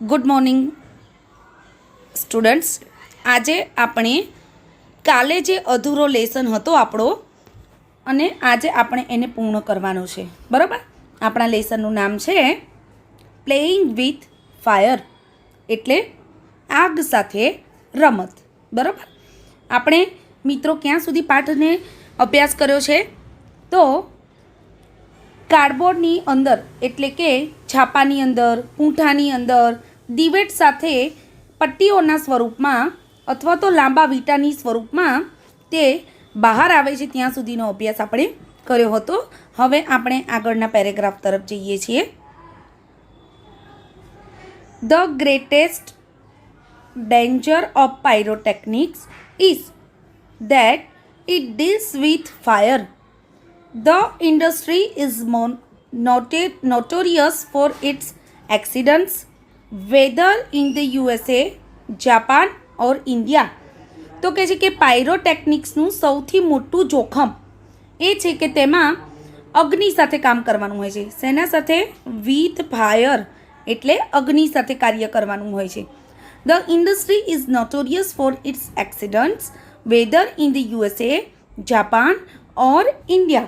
Good morning students. આજે આપણે કાલે જે અધૂરો લેસન હતો આપણો અને આજે આપણે એને પૂર્ણ કરવાનો છે. બરાબર. આપણા લેસનનું નામ છે પ્લેઇંગ વિથ ફાયર, એટલે આગ સાથે રમત. બરાબર. આપણે મિત્રો ક્યાં સુધી પાઠને અભ્યાસ કર્યો છે? તો કાર્ડબોર્ડની અંદર એટલે કે છાપાની અંદર, પૂંઠાની અંદર દિવેટ સાથે પટ્ટીઓના સ્વરૂપમાં અથવા તો લાંબા વીંટાની સ્વરૂપમાં તે બહાર આવે છે ત્યાં સુધીનો અભ્યાસ આપણે કર્યો હતો. હવે આપણે આગળના પેરેગ્રાફ તરફ જઈએ છીએ. The greatest danger of pyrotechnics is that it deals with fire. The industry is notorious for its accidents, whether in the USA, Japan or India. તો કહે છે કે પાયરોટેકનિક્સનું સૌથી મોટું જોખમ એ છે કે તેમાં અગ્નિ સાથે કામ કરવાનું હોય છે. શેના સાથે? વિથ ફાયર, એટલે અગ્નિ સાથે કાર્ય કરવાનું હોય છે. The industry is notorious for its accidents, whether in the USA, Japan or India.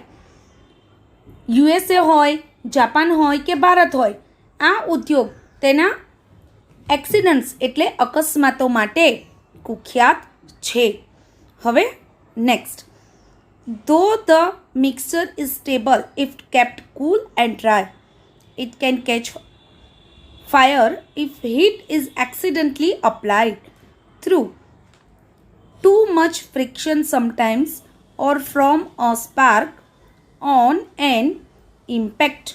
USA હોય, જાપાન હોય કે ભારત હોય, આ ઉદ્યોગ તેના એક્સિડન્ટ્સ એટલે અકસ્માતો માટે કુખ્યાત છે. હવે next. Though the mixture is stable if kept cool and dry, it can catch fire if heat is accidentally applied through too much friction sometimes or from a spark on an impact.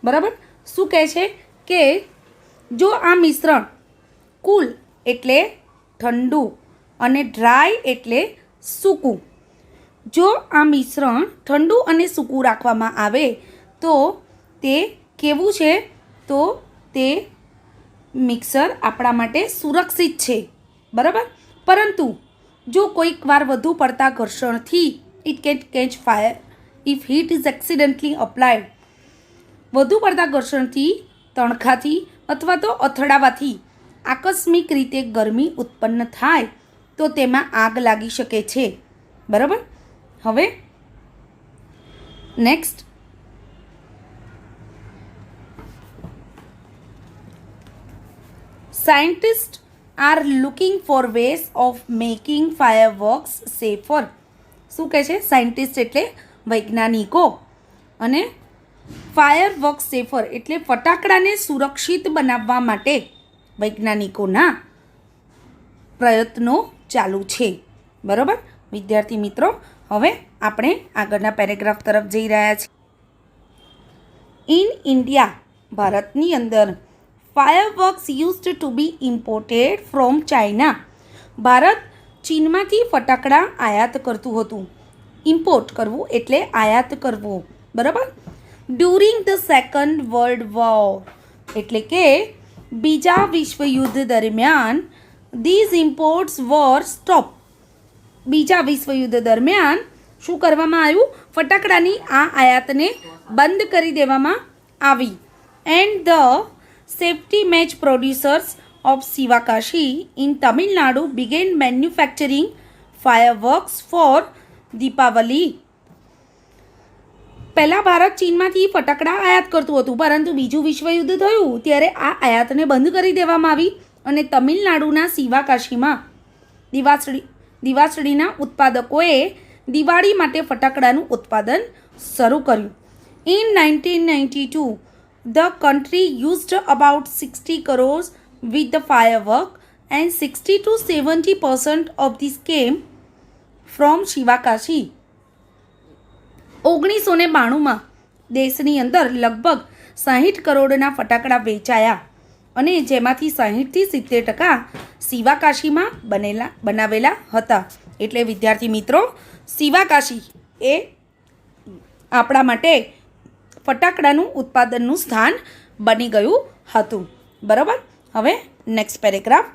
બરાબર. શું કહે છે કે જો આ મિશ્રણ કૂલ એટલે ઠંડુ અને ડ્રાય એટલે સૂકું, જો આ મિશ્રણ ઠંડુ અને સૂકું રાખવામાં આવે તો તે કેવું છે? તો તે મિક્સર આપણા માટે સુરક્ષિત છે. બરાબર. પરંતુ જો કોઈક વાર વધુ પડતા ઘર્ષણથી it can catch fire if heat is accidentally applied, વધુ પડતા ઘર્ષણથી, તણખાથી અથવા તો અથડાવાથી આકસ્મિક રીતે ગરમી ઉત્પન્ન થાય તો તેમાં આગ લાગી શકે છે. બરાબર. હવે next. Scientists are looking for ways of making fireworks safer. શું કહે છે? સાયન્ટિસ્ટ એટલે વૈજ્ઞાનિકો, અને ફાયરવર્ક્સ સેફર એટલે ફટાકડાને સુરક્ષિત બનાવવા માટે વૈજ્ઞાનિકોના પ્રયત્નો ચાલુ છે. બરાબર વિદ્યાર્થી મિત્રો. હવે આપણે આગળના પેરેગ્રાફ તરફ જઈ રહ્યા છીએ. ઇન ઇન્ડિયા, ભારતની અંદર fireworks used to be imported from China. Bharat ચીનમાંથી ફટાકડા આયાત કરતું હતું. ઇમ્પોર્ટ કરવું એટલે આયાત કરવું. બરાબર. During the second world war એટલે કે બીજા વિશ્વયુદ્ધ દરમિયાન ધીઝ ઇમ્પોર્ટ્સ વર સ્ટોપ. બીજા વિશ્વયુદ્ધ દરમિયાન શું કરવામાં આવ્યું? ફટાકડાની આ આયાતને બંધ કરી દેવામાં આવી. And the safety match producers of Sivakashi in Tamil Nadu began manufacturing fireworks for Deepavali. પહેલાં ભારત ચીનમાંથી ફટાકડા આયાત કરતું હતું, પરંતુ બીજું વિશ્વયુદ્ધ થયું ત્યારે આ આયાતને બંધ કરી દેવામાં આવી અને તમિલનાડુના શિવાકાશીમાં દિવાસળીના ઉત્પાદકોએ દિવાળી માટે ફટાકડાનું ઉત્પાદન શરૂ કર્યું. In 1992 the country used about 60 crores with the firework and 60 to 70% of this came from Shivakashi. 1992માં દેશની અંદર લગભગ 60 કરોડના ફટાકડા વેચાયા અને જેમાંથી 60થી 70% શિવાકાશીમાં બનાવેલા હતા. એટલે વિદ્યાર્થી મિત્રો, શિવાકાશી એ આપણા માટે ફટાકડાનું ઉત્પાદનનું સ્થાન બની ગયું હતું. બરાબર. હવે next paragraph.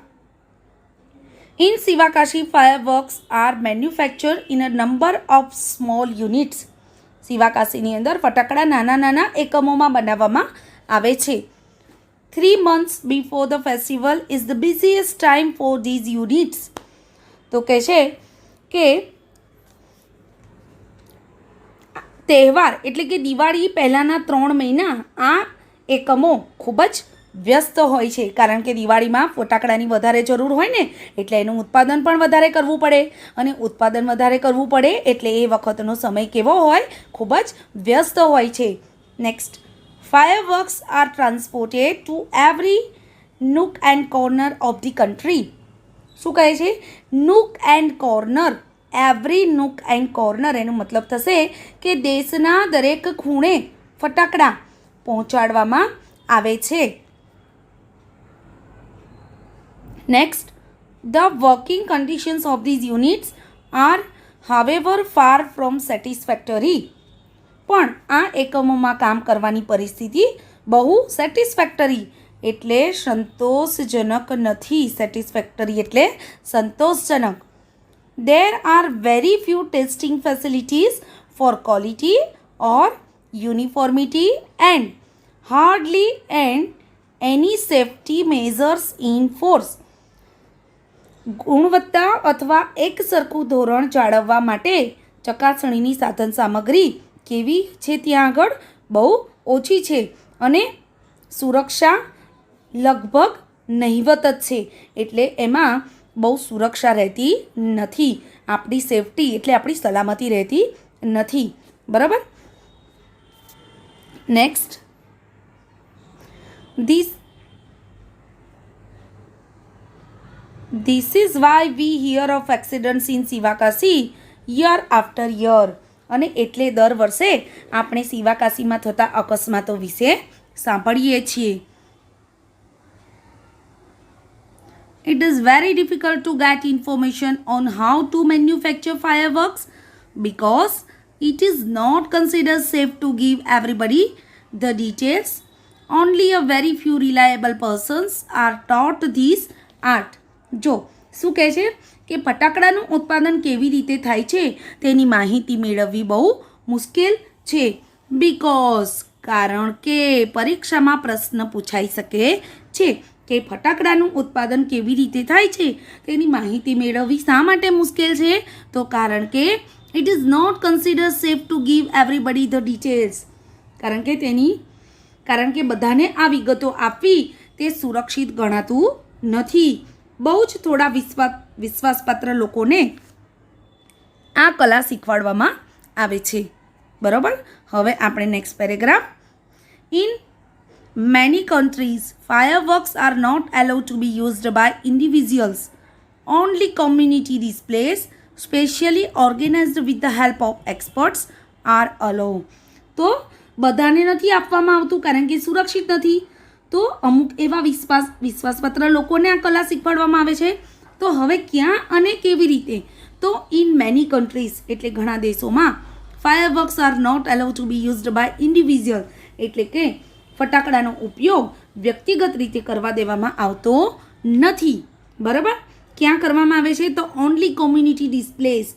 In Sivakasi fireworks are manufactured in a number of small units. શિવાકાશીની અંદર ફટાકડા નાના નાના એકમોમાં બનાવવામાં આવે છે. 3 months before the festival is the busiest time for these units. તો કહે છે કે તહેવાર એટલે કે દિવાળી પહેલાંના 3 મહિના આ એકમો ખૂબ જ વ્યસ્ત હોય છે, કારણ કે દિવાળીમાં ફટાકડાની વધારે જરૂર હોય ને, એટલે એનું ઉત્પાદન પણ વધારે કરવું પડે, અને ઉત્પાદન વધારે કરવું પડે એટલે એ વખતનો સમય કેવો હોય, ખૂબ જ વ્યસ્ત હોય છે. Next, fireworks are transported to every nook and corner of the country. શું કહે છે? nook and corner, every nook and corner એનો મતલબ થશે કે દેશના દરેક ખૂણે ફટાકડા પહોંચાડવામાં આવે છે. Next, the working conditions of these units are however far from satisfactory. પણ આ એકમોમાં કામ કરવાની પરિસ્થિતિ બહુ સેટિસ્ફેક્ટરી એટલે સંતોષજનક નથી. સેટિસ્ફેક્ટરી એટલે સંતોષજનક. There are very few testing facilities for quality or uniformity and hardly any safety measures in force. ગુણવત્તા અથવા એક સરખું ધોરણ જાળવવા માટે ચકાસણીની સાધન સામગ્રી કેવી છે ત્યાં આગળ બહુ ઓછી છે, અને સુરક્ષા લગભગ નહિવત જ છે, એટલે એમાં બહુ સુરક્ષા રહેતી નથી. આપણી સેફટી એટલે આપણી સલામતી રહેતી નથી. બરાબર. Next, This is why we hear of accidents in Sivakasi year after year. અને એટલે દર વર્ષે આપણે શિવાકાશીમાં થતા અકસ્માતો વિશે સાંભળીએ છીએ. It is very difficult to get information on how to manufacture fireworks because it is not considered safe to give everybody the details. Only a very few reliable persons are taught this art. જો શું કહે છે કે ફટાકડાનું ઉત્પાદન કેવી રીતે થાય છે તેની માહિતી મેળવવી બહુ મુશ્કેલ છે. બિકોઝ કારણ કે પરીક્ષામાં પ્રશ્ન પૂછાઈ શકે છે કે ફટાકડાનું ઉત્પાદન કેવી રીતે થાય છે તેની માહિતી મેળવવી શા માટે મુશ્કેલ છે? તો કારણ કે it is not consider safe to give everybody the details. કારણ કે બધાને આ વિગતો આપવી તે સુરક્ષિત ગણાતું નથી. બહુ જ થોડા વિશ્વાસપાત્ર લોકોને આ કલા શીખવાડવામાં આવે છે. બરાબર. હવે આપણે next paragraph. In many countries fireworks are not allowed to be used by individuals. Only community displays specially organized with the help of experts are allowed. તો બધાને નથી આપવામાં આવતું કારણ કે સુરક્ષિત નથી. તો અમુક એવા વિશ્વાસપાત્ર લોકોને આ કલા શીખવાડવામાં આવે છે. તો હવે ક્યાં અને કેવી રીતે? તો ઇન મેની કન્ટ્રીઝ એટલે ઘણા દેશોમાં fireworks are not allowed to be used by individual એટલે કે ફટાકડાનો ઉપયોગ વ્યક્તિગત રીતે કરવા દેવામાં આવતો નથી. બરાબર. ક્યાં કરવામાં આવે છે? તો only community displays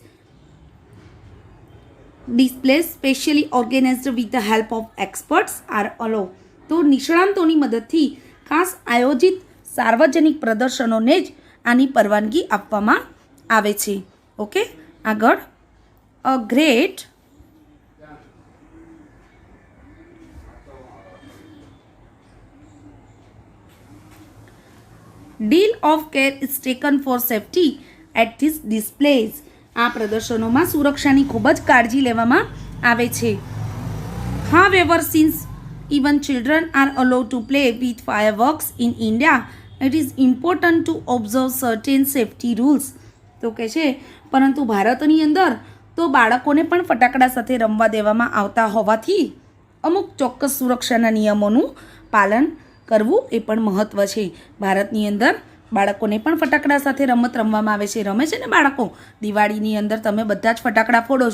specially organised with the help of experts are allowed. તો નિષ્ણાંતોની મદદથી ખાસ આયોજિત સાર્વજનિક પ્રદર્શનોને જ આની પરવાનગી આપવામાં આવે છે. ઓકે. આગળ, a great deal of care is taken for safety at these displays. આ પ્રદર્શનોમાં સુરક્ષાની ખૂબ જ કાળજી લેવામાં આવે છે. However, since even children are allowed to play with fireworks in India, it is important to observe certain safety rules. તો કહે છે પરંતુ ભારતની અંદર તો બાળકોને પણ ફટાકડા સાથે રમવા દેવામાં આવતા હોવાથી અમુક ચોક્કસ સુરક્ષાના નિયમોનું પાલન કરવું એ પણ મહત્ત્વ છે. ભારતની અંદર બાળકોને પણ ફટાકડા સાથે રમત રમવામાં આવે છે. રમે છે ને બાળકો? દિવાળીની અંદર તમે બધા જ ફટાકડા ફોડો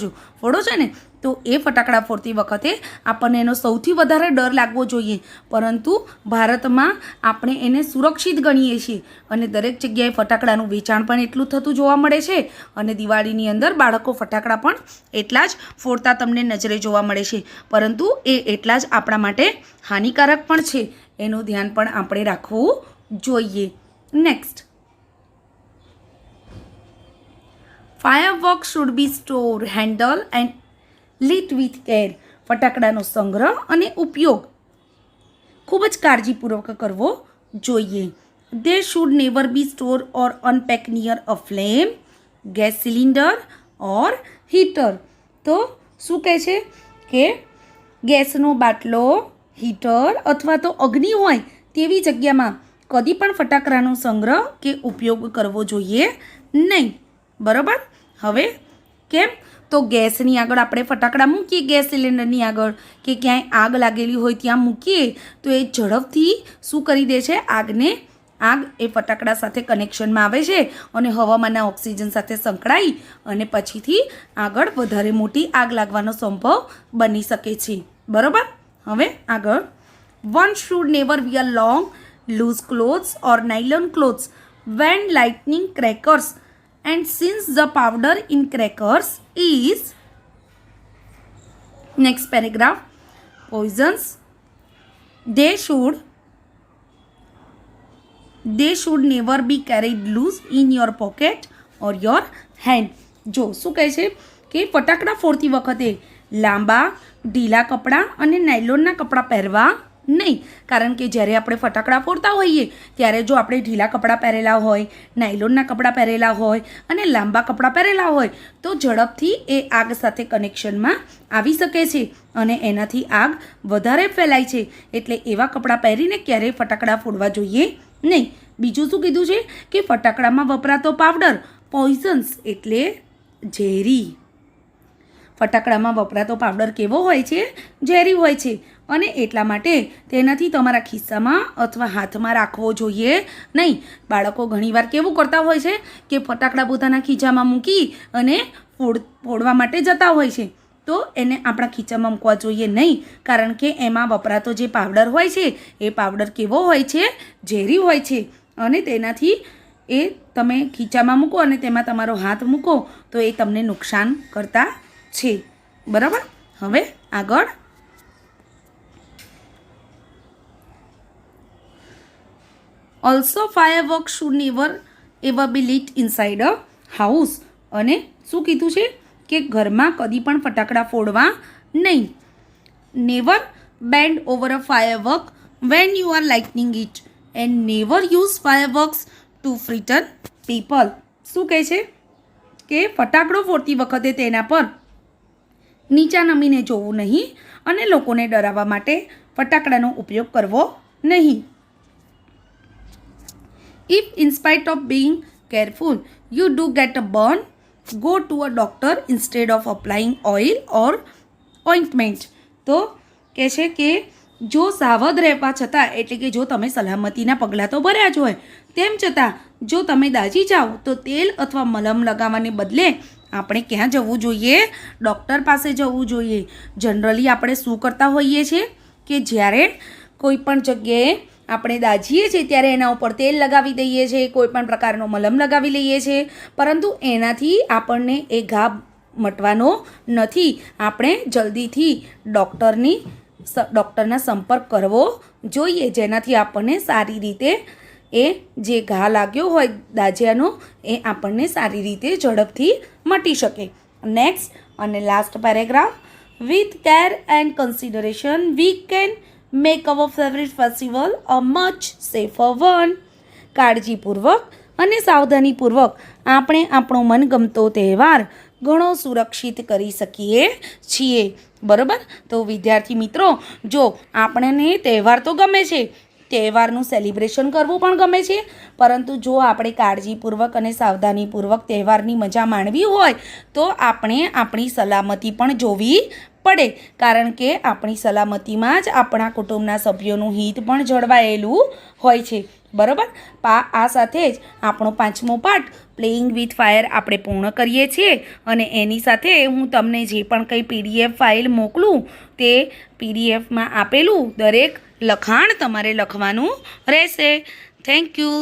છો ને? તો એ ફટાકડા ફોડતી વખતે આપણને એનો સૌથી વધારે ડર લાગવો જોઈએ, પરંતુ ભારતમાં આપણે એને સુરક્ષિત ગણીએ છીએ અને દરેક જગ્યાએ ફટાકડાનું વેચાણ પણ એટલું થતું જોવા મળે છે અને દિવાળીની અંદર બાળકો ફટાકડા પણ એટલા જ ફોડતા તમને નજરે જોવા મળે છે, પરંતુ એ એટલા જ આપણા માટે હાનિકારક પણ છે. એનું ધ્યાન પણ આપણે રાખવું જોઈએ. Next, fireworks should be stored, handled and lit with care. ફટાકડાનો સંગ્રહ અને ઉપયોગ ખૂબ જ કાળજીપૂર્વક કરવો જોઈએ. They should never be stored or unpacked near a flame, gas cylinder or heater. તો શું કહે છે કે ગેસનો બાટલો, હીટર અથવા તો અગ્નિ હોય તેવી જગ્યામાં કદી પણ ફટાકડાનો સંગ્રહ કે ઉપયોગ કરવો જોઈએ નહીં. બરાબર. હવે કેમ? તો ગેસની આગળ આપણે ફટાકડા મૂકીએ, ગેસ સિલિન્ડરની આગળ કે ક્યાંય આગ લાગેલી હોય ત્યાં મૂકીએ તો એ ઝડપથી શું કરી દે છે? આગ એ ફટાકડા સાથે કનેક્શનમાં આવે છે અને હવામાનના ઓક્સિજન સાથે સંકળાઈ અને પછીથી આગળ વધારે મોટી આગ લાગવાનો સંભવ બની શકે છે. બરાબર. હવે આગળ, one should never wear long loose clothes or nylon clothes when lighting crackers, and since the powder in crackers is, next paragraph, poisons, they should never be carried loose in your pocket or your hand. જો શું કહે છે કે ફટાકડા ફોડતી વખતે લાંબા ઢીલા કપડાં અને નાયલોનના કપડાં પહેરવા નહીં. કારણ કે જ્યારે આપણે ફટાકડા ફોડતા હોઈએ ત્યારે જો આપણે ઢીલા કપડાં પહેરેલા હોય, નાયલોનના કપડાં પહેરેલા હોય અને લાંબા કપડાં પહેરેલા હોય તો ઝડપથી એ આગ સાથે કનેક્શનમાં આવી શકે છે અને એનાથી આગ વધારે ફેલાય છે. એટલે એવા કપડાં પહેરીને ક્યારેય ફટાકડા ફોડવા જોઈએ નહીં. બીજું શું કીધું છે કે ફટાકડામાં વપરાતો પાવડર, પોઈઝન્સ એટલે ઝેરી. ફટાકડામાં વપરાતો પાવડર કેવો હોય છે? ઝેરી હોય છે અને એટલા માટે તેનાથી તમારા ખિસ્સામાં અથવા હાથમાં રાખવો જોઈએ નહીં. બાળકો ઘણીવાર કેવું કરતા હોય છે કે ફટાકડા પોતાના ખીચામાં મૂકી અને ફોડવા માટે જતા હોય છે. તો એને આપણા ખીચામાં મૂકવા જોઈએ નહીં. કારણ કે એમાં વપરાતો જે પાવડર હોય છે એ પાવડર કેવો હોય છે? ઝેરી હોય છે અને તેનાથી એ તમે ખીચામાં મૂકો અને તેમાં તમારો હાથ મૂકો તો એ તમને નુકસાન કરતા છે. બરાબર. હવે આગળ, also fireworks should never ever be lit inside a house. અને શું કીધું છે કે ઘરમાં કદી પણ ફટાકડા ફોડવા નહીં. never bend over a firework when you are lighting it and never use fireworks to frighten people. શું કહે છે કે ફટાકડો ફોડતી વખતે તેના પર નીચા નમીને જોવું નહીં અને લોકોને ડરાવવા માટે ફટાકડાનો ઉપયોગ કરવો નહીં. If in spite of being careful you do get a burn, go to a doctor instead of applying oil or ointment. તો કહે છે કે જો સાવધ રહેવા છતાં, એટલે કે જો તમે સલામતીના પગલાં તો ભર્યા જ હોય તેમ છતાં જો તમે દાઝી જાઓ તો તેલ અથવા મલમ લગાવવાને બદલે આપણે ક્યાં જવું જોઈએ? ડૉક્ટર પાસે જવું જોઈએ. જનરલી આપણે શું કરતા હોઈએ છીએ કે જ્યારે કોઈ પણ જગ્યાએ આપણે દાઝીએ છીએ ત્યારે એના ઉપર તેલ લગાવી દઈએ છીએ, કોઈ પણ પ્રકારનો મલમ લગાવી લઈએ છીએ, પરંતુ એનાથી આપણને એ ઘા મટવાનો નથી. આપણે જલ્દીથી ડૉક્ટરના સંપર્ક કરવો જોઈએ જેનાથી આપણને સારી રીતે એ જે ઘા લાગ્યો હોય દાઝ્યાનો એ આપણને સારી રીતે ઝડપથી મટી શકે. નેક્સ્ટ અને last paragraph, with care and consideration we can make hour favourite festival a much safer one. કાળજીપૂર્વક અને સાવધાનીપૂર્વક આપણે આપણો મનગમતો તહેવાર ઘણો સુરક્ષિત કરી શકીએ છીએ. બરાબર. તો વિદ્યાર્થી મિત્રો, જો આપણને તહેવાર તો ગમે છે, તહેવારનું સેલિબ્રેશન કરવું પણ ગમે છે, પરંતુ જો આપણે કાળજીપૂર્વક અને સાવધાનીપૂર્વક તહેવારની મજા માણવી હોય તો આપણે આપણી સલામતી પણ જોવી પડે. કારણ કે આપણી સલામતીમાં જ આપણા કુટુંબના સભ્યોનું હિત પણ જળવાયેલું હોય છે. બરાબર. આ સાથે જ આપણો 5મો પાઠ પ્લેઇંગ વિથ ફાયર આપણે પૂર્ણ કરીએ છીએ અને એની સાથે હું તમને જે પણ કંઈ PDF ફાઇલ મોકલું તે PDFમાં આપેલું દરેક લખાણ તમારે લખવાનું રહેશે. Thank you.